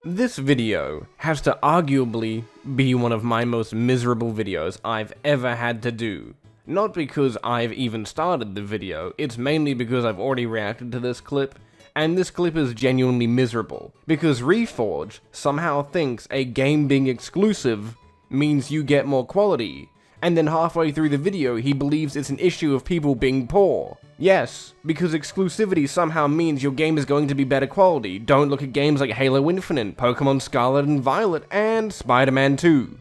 This video has to arguably be one of my most miserable videos I've ever had to do. Not because I've even started the video, it's mainly because I've already reacted to this clip, and this clip is genuinely miserable, because Reforged somehow thinks a game being exclusive means you get more quality, and then halfway through the video he believes it's an issue of people being poor. Yes, because exclusivity somehow means your game is going to be better quality. Don't look at games like Halo Infinite, Pokemon Scarlet and Violet, and Spider-Man 2.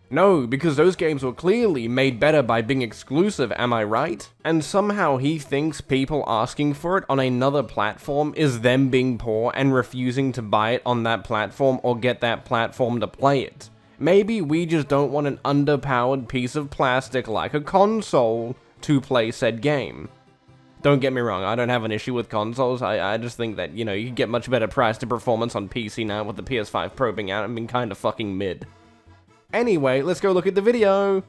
No, because those games were clearly made better by being exclusive, am I right? And somehow he thinks people asking for it on another platform is them being poor and refusing to buy it on that platform or get that platform to play it. Maybe we just don't want an underpowered piece of plastic like a console to play said game. Don't get me wrong, I don't have an issue with consoles. I just think that, you can get much better price to performance on PC now with the PS5 Pro being out and being kind of fucking mid. Anyway, let's go look at the video.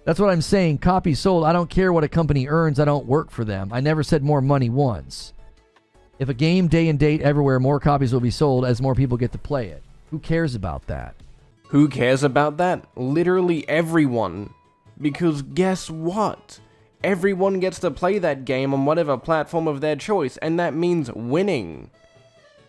That's what I'm saying. Copies sold. I don't care what a company earns. I don't work for them. I never said more money once. If a game day and date everywhere, more copies will be sold as more people get to play it. Who cares about that? Who cares about that? Literally everyone. Because guess what? Everyone gets to play that game on whatever platform of their choice, and that means winning.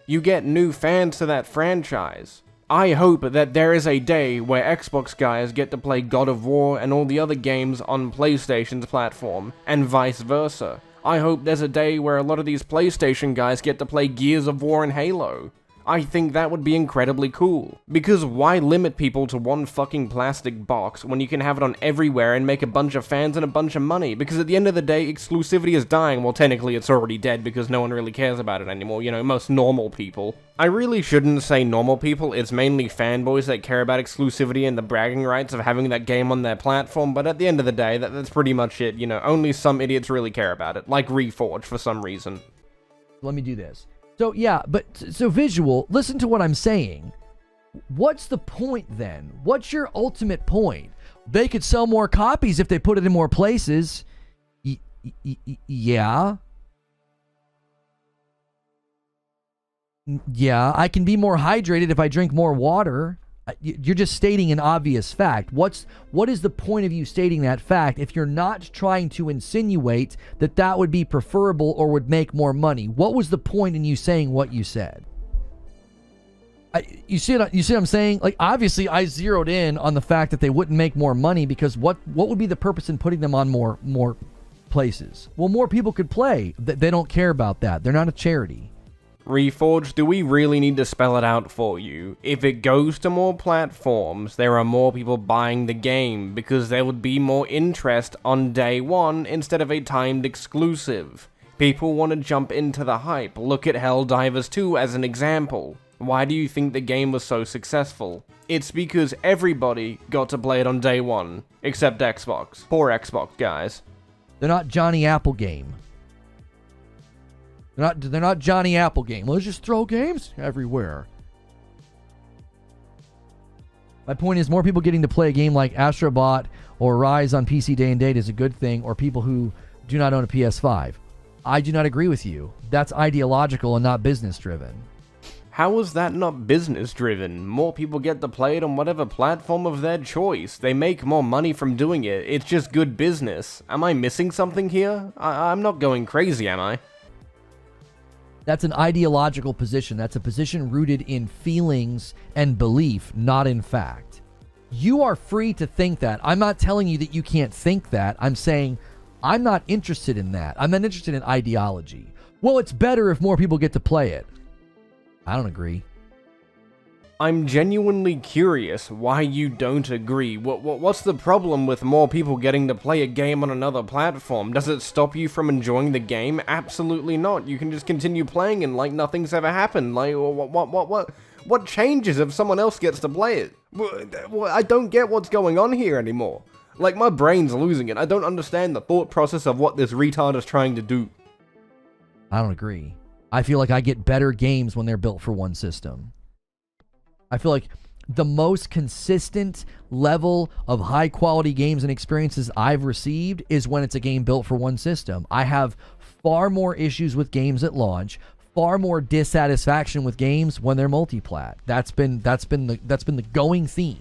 You get new fans to that franchise. I hope that there is a day where Xbox guys get to play God of War and all the other games on PlayStation's platform, and vice versa. I hope there's a day where a lot of these PlayStation guys get to play Gears of War and Halo. I think that would be incredibly cool. Because why limit people to one fucking plastic box when you can have it on everywhere and make a bunch of fans and a bunch of money? Because at the end of the day, exclusivity is dying. Well, technically it's already dead because no one really cares about it anymore, most normal people. I really shouldn't say normal people, it's mainly fanboys that care about exclusivity and the bragging rights of having that game on their platform, but at the end of the day, that's pretty much it, only some idiots really care about it, like Reforged for some reason. Let me do this. So, yeah, so visual, listen to what I'm saying. What's the point then? What's your ultimate point? They could sell more copies if they put it in more places. Yeah. Yeah, I can be more hydrated if I drink more water. You're just stating an obvious fact. What is the point of you stating that fact if you're not trying to insinuate that that would be preferable or would make more money? What was the point in you saying what you said? You see what I'm saying? Like, obviously, I zeroed in on the fact that they wouldn't make more money because what would be the purpose in putting them on more places? Well, more people could play. They don't care about that. They're not a charity. Reforged, do we really need to spell it out for you? If it goes to more platforms, there are more people buying the game because there would be more interest on day one instead of a timed exclusive. People want to jump into the hype. Look at Helldivers 2 as an example. Why do you think the game was so successful? It's because everybody got to play it on day one, except Xbox. Poor Xbox guys. They're not Johnny Applegame. They're not Johnny Applegame. Let's just throw games everywhere. My point is, more people getting to play a game like Astrobot or Rise on PC day and date is a good thing, or people who do not own a PS5. I do not agree with you. That's ideological and not business driven. How is that not business driven? More people get to play it on whatever platform of their choice. They make more money from doing it. It's just good business. Am I missing something here? I'm not going crazy, am I? That's an ideological position. That's a position rooted in feelings and belief, not in fact. You are free to think that. I'm not telling you that you can't think that. I'm saying I'm not interested in that. I'm not interested in ideology. Well, it's better if more people get to play it. I don't agree. I'm genuinely curious why you don't agree. What's the problem with more people getting to play a game on another platform? Does it stop you from enjoying the game? Absolutely not. You can just continue playing and like nothing's ever happened. Like, what changes if someone else gets to play it? I don't get what's going on here anymore. Like, my brain's losing it. I don't understand the thought process of what this retard is trying to do. I don't agree. I feel like I get better games when they're built for one system. I feel like the most consistent level of high quality games and experiences I've received is when it's a game built for one system. I have far more issues with games at launch, far more dissatisfaction with games when they're multiplat. That's been the going theme.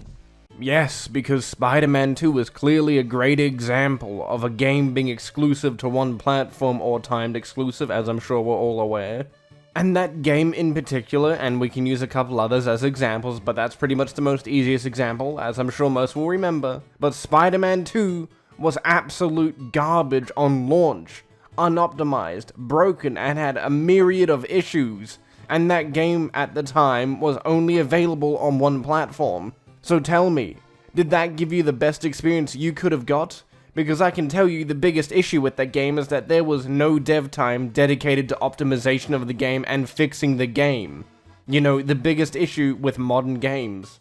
Yes, because Spider-Man 2 is clearly a great example of a game being exclusive to one platform or timed exclusive, as I'm sure we're all aware. And that game in particular, and we can use a couple others as examples, but that's pretty much the most easiest example, as I'm sure most will remember. But Spider-Man 2 was absolute garbage on launch, unoptimized, broken, and had a myriad of issues. And that game at the time was only available on one platform. So tell me, did that give you the best experience you could have got? Because I can tell you the biggest issue with that game is that there was no dev time dedicated to optimization of the game and fixing the game. You know, the biggest issue with modern games.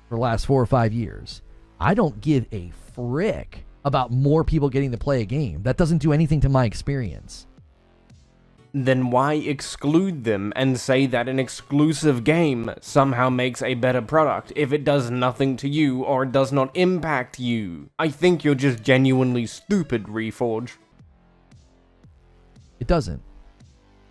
For the last 4 or 5 years, I don't give a frick about more people getting to play a game. That doesn't do anything to my experience. Then why exclude them and say that an exclusive game somehow makes a better product if it does nothing to you or does not impact you? I think you're just genuinely stupid, Reforged. It doesn't.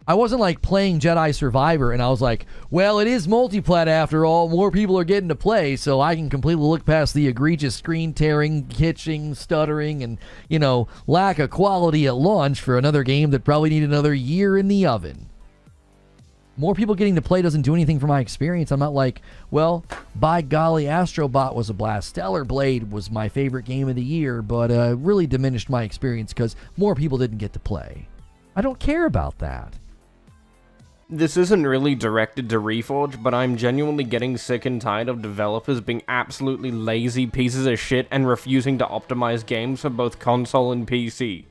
I wasn't like playing Jedi Survivor and I was like, well, it is multiplat after all, more people are getting to play, so I can completely look past the egregious screen tearing, hitching, stuttering, and, you know, lack of quality at launch for another game that probably needed another year in the oven. More people getting to play doesn't do anything for my experience. I'm not like, well, by golly, Astrobot was a blast. Stellar Blade was my favorite game of the year, but really diminished my experience because more people didn't get to play. I don't care about that. This isn't really directed to Reforged, but I'm genuinely getting sick and tired of developers being absolutely lazy pieces of shit and refusing to optimize games for both console and PC.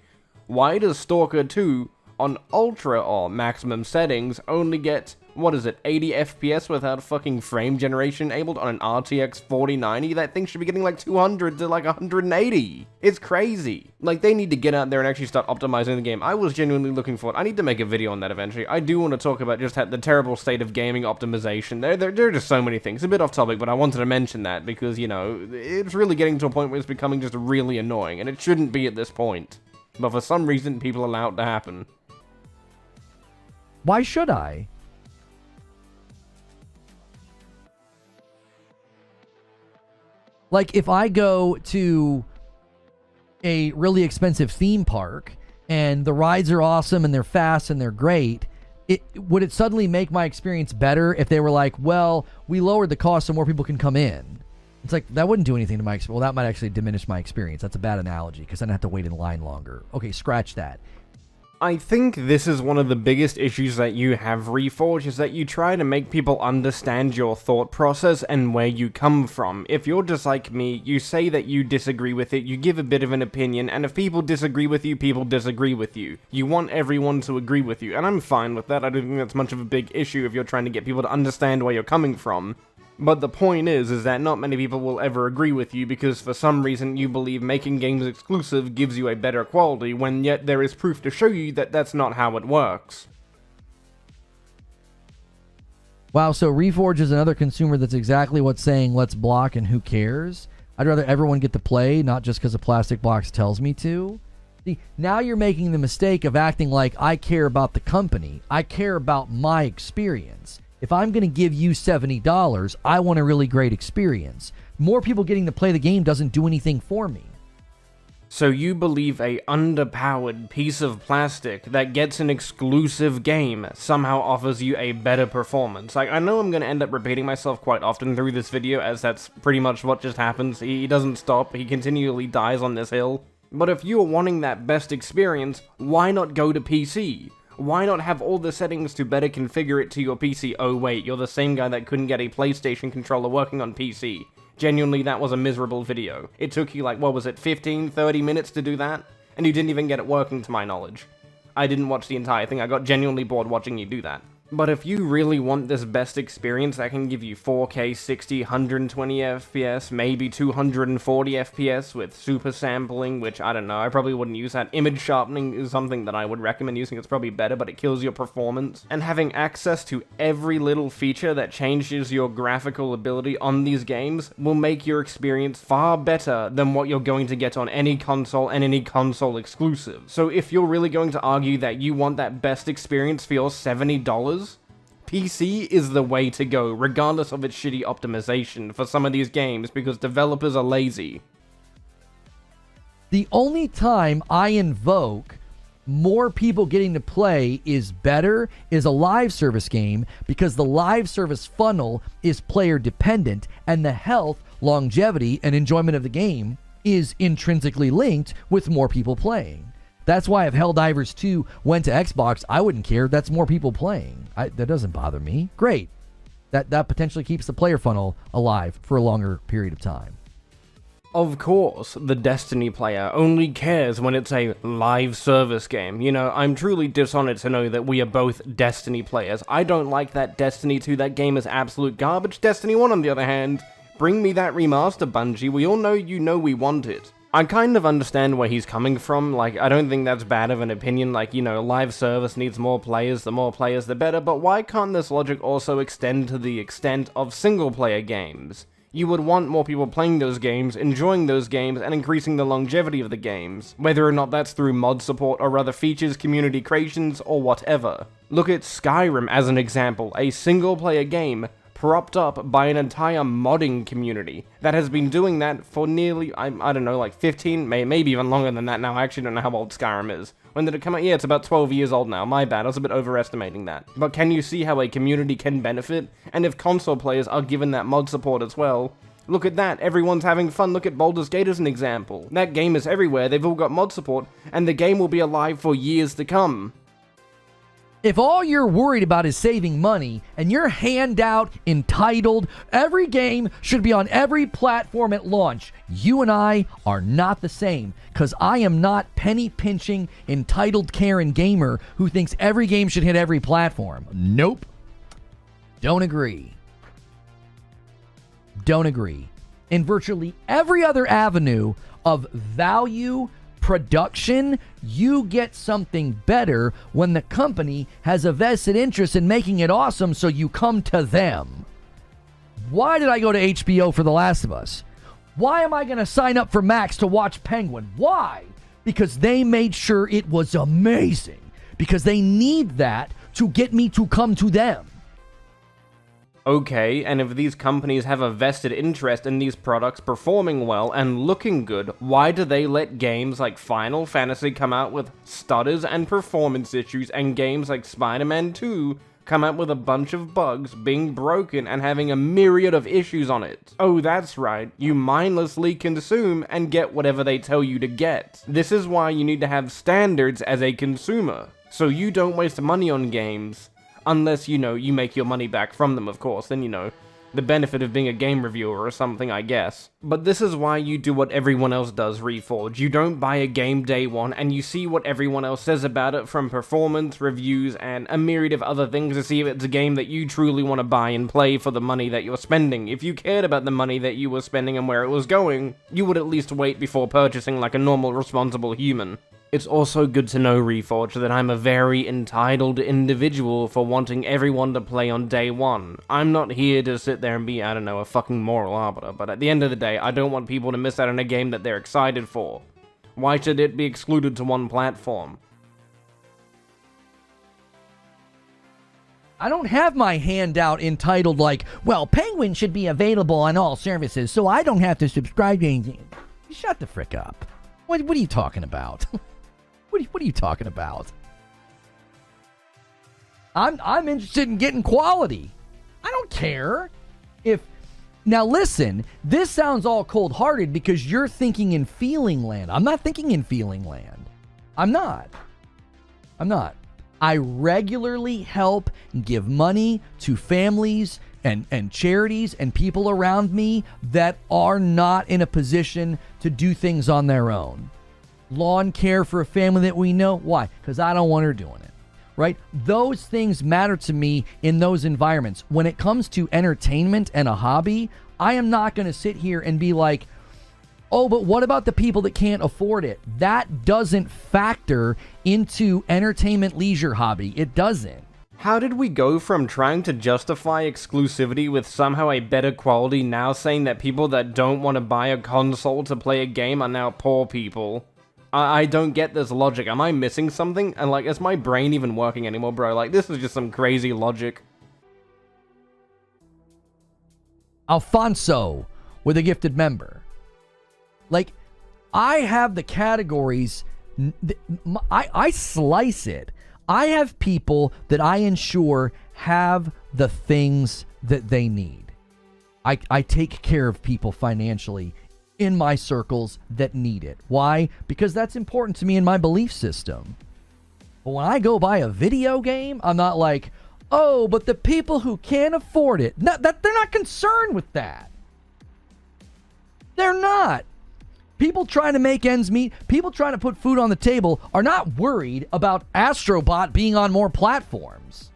Why does Stalker 2 on ultra or maximum settings only get, 80 FPS without fucking frame generation enabled on an RTX 4090? That thing should be getting like 200 to like 180. It's crazy. Like, they need to get out there and actually start optimizing the game. I was genuinely looking for it. I need to make a video on that eventually. I do want to talk about just the terrible state of gaming optimization. There are just so many things. A bit off topic, but I wanted to mention that because, you know, it's really getting to a point where it's becoming just really annoying, and it shouldn't be at this point. But for some reason, people allow it to happen. Why should I? Like, if I go to a really expensive theme park and the rides are awesome and they're fast and they're great, would it suddenly make my experience better if they were like, well, we lowered the cost so more people can come in? It's like, that wouldn't do anything to my experience. Well, that might actually diminish my experience. That's a bad analogy because then I have to wait in line longer. Okay, scratch that. I think this is one of the biggest issues that you have, Reforged, is that you try to make people understand your thought process and where you come from. If you're just like me, you say that you disagree with it, you give a bit of an opinion, and if people disagree with you, people disagree with you. You want everyone to agree with you, and I'm fine with that. I don't think that's much of a big issue if you're trying to get people to understand where you're coming from. But the point is that not many people will ever agree with you because for some reason you believe making games exclusive gives you a better quality, when yet there is proof to show you that that's not how it works. Wow, so Reforged is another consumer that's exactly what's saying let's block and who cares? I'd rather everyone get to play, not just because a plastic box tells me to. See, now you're making the mistake of acting like I care about the company. I care about my experience. If I'm going to give you $70, I want a really great experience. More people getting to play the game doesn't do anything for me. So you believe a underpowered piece of plastic that gets an exclusive game somehow offers you a better performance? Like, I know I'm going to end up repeating myself quite often through this video, as that's pretty much what just happens. He doesn't stop, he continually dies on this hill. But if you're wanting that best experience, why not go to PC? Why not have all the settings to better configure it to your PC? Oh wait, you're the same guy that couldn't get a PlayStation controller working on PC. Genuinely, that was a miserable video. It took you like, 15, 30 minutes to do that? And you didn't even get it working to my knowledge. I didn't watch the entire thing, I got genuinely bored watching you do that. But if you really want this best experience that can give you 4K 60, 120 FPS, maybe 240 FPS with super sampling, which I don't know, I probably wouldn't use that. Image sharpening is something that I would recommend using, it's probably better, but it kills your performance. And having access to every little feature that changes your graphical ability on these games will make your experience far better than what you're going to get on any console and any console exclusive. So if you're really going to argue that you want that best experience for your $70, PC is the way to go, regardless of its shitty optimization for some of these games, because developers are lazy. The only time I invoke more people getting to play is better is a live service game, because the live service funnel is player dependent, and the health, longevity, and enjoyment of the game is intrinsically linked with more people playing. That's why if Helldivers 2 went to Xbox, I wouldn't care. That's more people playing. That doesn't bother me. Great. That potentially keeps the player funnel alive for a longer period of time. Of course, the Destiny player only cares when it's a live service game. You know, I'm truly dishonored to know that we are both Destiny players. I don't like that Destiny 2, that game is absolute garbage. Destiny 1, on the other hand, bring me that remaster, Bungie. We all know we want it. I kind of understand where he's coming from, like, I don't think that's bad of an opinion, like, you know, live service needs more players, the more players the better, but why can't this logic also extend to the extent of single-player games? You would want more people playing those games, enjoying those games, and increasing the longevity of the games, whether or not that's through mod support or other features, community creations, or whatever. Look at Skyrim as an example, a single-player game propped up by an entire modding community that has been doing that for nearly, I don't know, like 15, maybe even longer than that now. I actually don't know how old Skyrim is. When did it come out? Yeah, it's about 12 years old now. My bad, I was a bit overestimating that. But can you see how a community can benefit? And if console players are given that mod support as well, look at that, everyone's having fun. Look at Baldur's Gate as an example. That game is everywhere, they've all got mod support, and the game will be alive for years to come. If all you're worried about is saving money, and your handout entitled, every game should be on every platform at launch, you and I are not the same, because I am not penny-pinching, entitled Karen gamer who thinks every game should hit every platform. Nope. Don't agree. Don't agree. In virtually every other avenue of value production, you get something better when the company has a vested interest in making it awesome, so you come to them. Why did I go to HBO for The Last of Us? Why am I going to sign up for Max to watch Penguin? Why? Because they made sure it was amazing. Because they need that to get me to come to them. Okay, and if these companies have a vested interest in these products performing well and looking good, why do they let games like Final Fantasy come out with stutters and performance issues, and games like Spider-Man 2 come out with a bunch of bugs, being broken, and having a myriad of issues on it? Oh, that's right, you mindlessly consume and get whatever they tell you to get. This is why you need to have standards as a consumer, so you don't waste money on games. Unless, you know, you make your money back from them, of course, then, you know, the benefit of being a game reviewer or something, I guess. But this is why you do what everyone else does, Reforged. You don't buy a game day one, and you see what everyone else says about it from performance, reviews, and a myriad of other things to see if it's a game that you truly want to buy and play for the money that you're spending. If you cared about the money that you were spending and where it was going, you would at least wait before purchasing like a normal, responsible human. It's also good to know, Reforged, that I'm a very entitled individual for wanting everyone to play on day one. I'm not here to sit there and be, I don't know, a fucking moral arbiter, but at the end of the day, I don't want people to miss out on a game that they're excited for. Why should it be excluded to one platform? I don't have my handout entitled like, well, Penguin should be available on all services, so I don't have to subscribe to anything. Shut the frick up. What are you talking about? What are you talking about? I'm interested in getting quality. I don't care if... Now listen, this sounds all cold-hearted because you're thinking in feeling land. I'm not thinking in feeling land. I'm not. I regularly help give money to families and charities and people around me that are not in a position to do things on their own. Lawn care for a family that we know. Why? Because I don't want her doing it. right? Those things matter to me in those environments. When it comes to entertainment and a hobby, I am not going to sit here and be like, oh, but what about the people that can't afford it? That doesn't factor into entertainment leisure hobby. It doesn't. How did we go from trying to justify exclusivity with somehow a better quality now saying that people that don't want to buy a console to play a game are now poor people? I don't get this logic. Am I missing something? And like, is my brain even working anymore, bro? Like, this is just some crazy logic. Alfonso with a gifted member. Like, I have the categories. I slice it. I have people that I ensure have the things that they need. I take care of people financially in my circles that need it. Why? Because that's important to me in my belief system. But when I go buy a video game, I'm not like, oh, but the people who can't afford it, they're not concerned with that. They're not. People trying to make ends meet, people trying to put food on the table are not worried about Astrobot being on more platforms.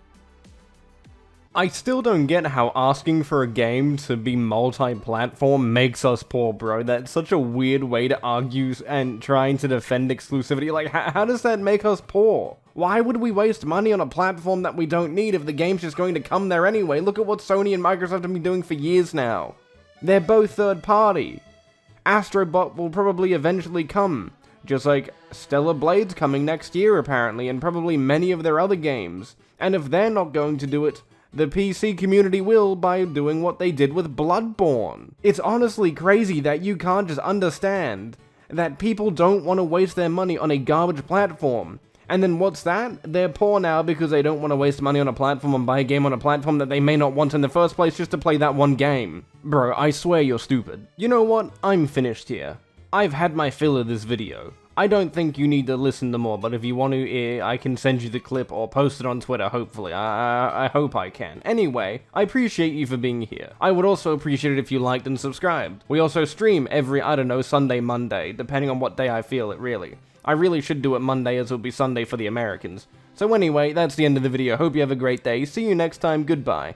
I still don't get how asking for a game to be multi-platform makes us poor, bro. That's such a weird way to argue and trying to defend exclusivity. Like, how does that make us poor? Why would we waste money on a platform that we don't need if the game's just going to come there anyway? Look at what Sony and Microsoft have been doing for years now. They're both third-party. Astrobot will probably eventually come, just like Stellar Blade's coming next year apparently, and probably many of their other games. And if they're not going to do it, the PC community will by doing what they did with Bloodborne. It's honestly crazy that you can't just understand that people don't want to waste their money on a garbage platform. And then what's that? They're poor now because they don't want to waste money on a platform and buy a game on a platform that they may not want in the first place just to play that one game. Bro, I swear you're stupid. You know what? I'm finished here. I've had my fill of this video. I don't think you need to listen to more, but if you want to, I can send you the clip or post it on Twitter, hopefully. I hope I can. Anyway, I appreciate you for being here. I would also appreciate it if you liked and subscribed. We also stream every, I don't know, Sunday, Monday, depending on what day I feel it, really. I really should do it Monday as it'll be Sunday for the Americans. So anyway, that's the end of the video. Hope you have a great day. See you next time. Goodbye.